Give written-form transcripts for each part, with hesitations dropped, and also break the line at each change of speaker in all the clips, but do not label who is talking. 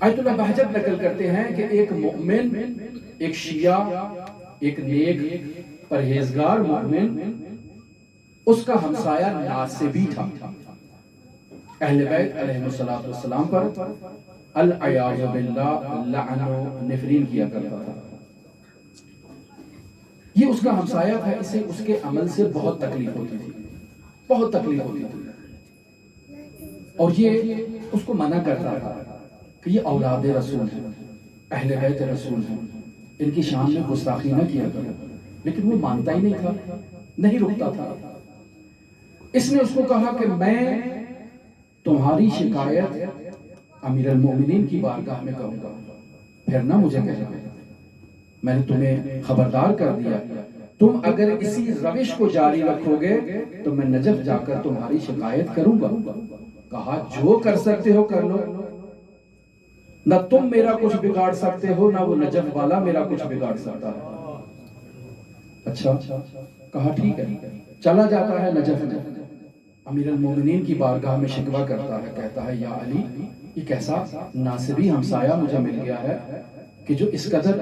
آیت اللہ بہجت نقل کرتے ہیں کہ ایک مومن، ایک شیعہ، ایک نیک پرہیزگار مومن، اس کا ہمسایہ ناصبی تھا، اہل بیت علیہ السلام پر العیاذ باللہ لعن و نفرین کیا کرتا تھا۔ یہ اس کا ہمسایہ تھا، اسے اس کے عمل سے بہت تکلیف ہوتی تھی، بہت تکلیف ہوتی تھی، اور یہ اس کو منع کرتا تھا کہ یہ اولاد رسول ہیں، اہل بیت رسول ہیں، ان کی شان میں گستاخی نہ کیا کرو، لیکن وہ مانتا ہی نہیں تھا، نہیں رکتا تھا۔ اس نے اس کو کہا کہ میں تمہاری شکایت امیر المومنین کی بارگاہ میں کہوں گا، پھر نہ مجھے کہنا، میں نے تمہیں خبردار کر دیا، تم اگر اسی روش کو جاری رکھو گے تو میں نجف جا کر تمہاری شکایت کروں گا۔ کہا جو کر سکتے ہو کر لو، نہ تم میرا کچھ بگاڑ سکتے ہو، نہ وہ نجف والا میرا کچھ بگاڑ سکتا ہے۔ اچھا، کہا ٹھیک ہے، چلا جاتا ہے نجف میں، امیر المومنین کی بارگاہ میں شکوہ کرتا ہے، کہتا ہے یا علی، یہ کیسا ناصبی ہمسایہ مجھے مل گیا ہے کہ جو اس قدر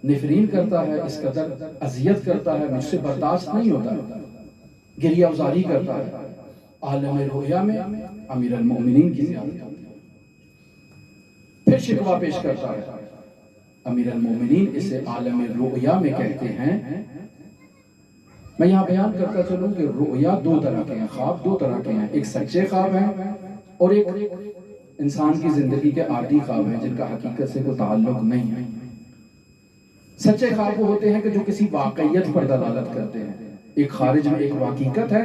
نفرین کرتا ہے، اس قدر اذیت کرتا ہے، مجھ سے برداشت نہیں ہوتا، گریہ ازاری کرتا ہے، عالم رؤیا میں امیر المومنین کی زیارت ہوتی ہے۔ پھر شکوہ پیش کرتا ہے، امیر المومنین اسے عالم رؤیا میں کہتے ہیں۔ میں یہاں بیان کرتا چلوں کہ رؤیا دو طرح کے ہیں، خواب دو طرح کے ہیں، ایک سچے خواب ہیں اور ایک انسان کی زندگی کے عادی خواب ہیں جن کا حقیقت سے کوئی تعلق نہیں ہے۔ سچے خواب وہ ہوتے ہیں کہ جو کسی واقعیت پر دلالت کرتے ہیں، ایک خارج میں ایک حقیقت ہے،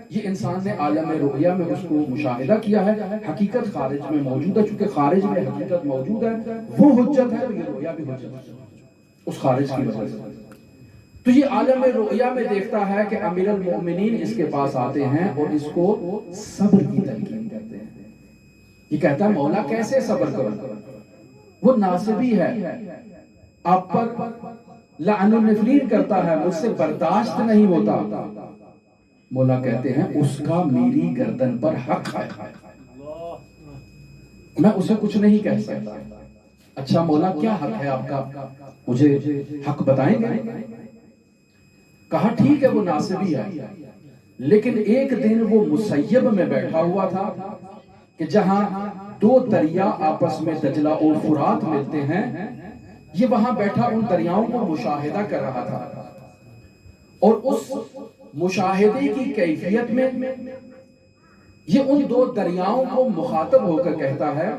یہ انسان نے عالم رؤیا میں اس کو مشاہدہ کیا ہے، حقیقت خارج میں موجود ہے، چونکہ خارج میں حقیقت موجود ہے وہ حجت ہے، تو یہ رؤیا بھی حجت ہے اس خارج کی وجہ سے۔ تو یہ عالم رؤیا میں دیکھتا ہے کہ امیر المومنین اس کے پاس آتے ہیں اور اس کو صبر کی تلقین کرتے ہیں۔ یہ کہتا ہے مولا کیسے صبر کروں، وہ ناصبی ہے، آپ پر لعن و نفرین کرتا ہے، مجھ سے برداشت نہیں ہوتا۔ مولا کہتے ہیں اس کا میری گردن پر حق ہے، میں اسے کچھ نہیں کہہ سکتا۔ اچھا مولا کیا حق ہے آپ کا، مجھے حق بتائیں گے؟ کہا ٹھیک ہے وہ ناصبی ہے، لیکن ایک دن وہ مسیب میں بیٹھا ہوا تھا کہ جہاں دو دریا آپس میں دجلہ اور فرات ملتے ہیں، یہ وہاں بیٹھا ان دریاؤں کو مشاہدہ کر رہا تھا، اور اس مشاہدے کی کیفیت میں یہ ان دو دریاؤں کو مخاطب ہو کر کہتا ہے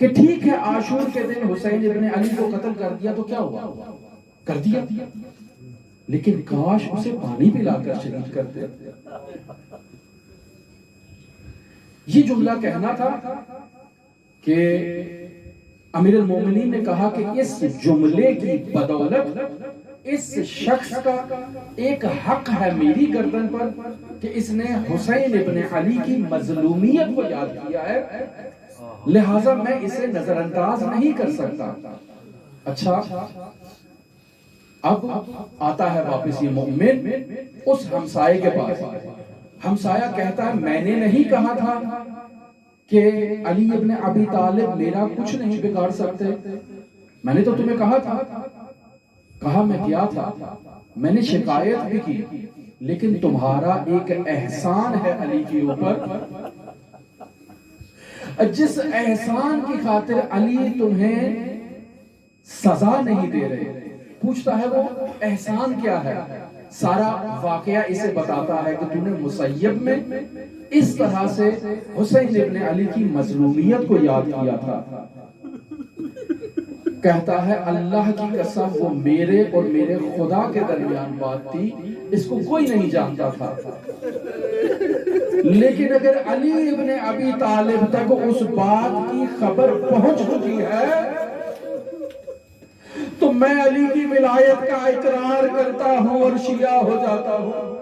کہ ٹھیک ہے عاشور کے دن حسین ابن علی کو قتل کر دیا تو کیا ہوا، کر دیا، لیکن کاش اسے پانی پلا کر شہید کرتے۔ یہ جملہ کہنا تھا کہ امیر المومنین نے کہا کہ اس جملے کی بدولت اس شخص کا ایک حق ہے میری گردن پر کہ اس نے حسین ابن علی کی مظلومیت کو یاد کیا ہے، لہٰذا میں اسے نظر انداز نہیں کر سکتا۔ اچھا اب آتا ہے واپس یہ مومن اس ہمسائے کے پاس، ہمسایہ کہتا ہے میں نے نہیں کہا تھا کہ علی ابن ابی طالب میرا کچھ نہیں بگاڑ سکتے، میں نے تو تمہیں کہا تھا۔ کہا میں کیا تھا، میں نے شکایت بھی کی، لیکن تمہارا ایک احسان ہے علی کے اوپر، جس احسان کی خاطر علی تمہیں سزا نہیں دے رہے۔ پوچھتا ہے وہ احسان کیا ہے، سارا واقعہ اسے بتاتا ہے کہ تم نے مسیب میں اس طرح سے حسین ابن علی کی مظلومیت کو یاد کیا تھا۔ کہتا ہے اللہ کی قسم وہ میرے اور میرے خدا کے درمیان بات تھی، اس کو کوئی نہیں جانتا تھا، لیکن اگر علی ابن ابی طالب تک اس بات کی خبر پہنچ چکی ہے تو میں علی کی ولایت کا اقرار کرتا ہوں اور شیعہ ہو جاتا ہوں۔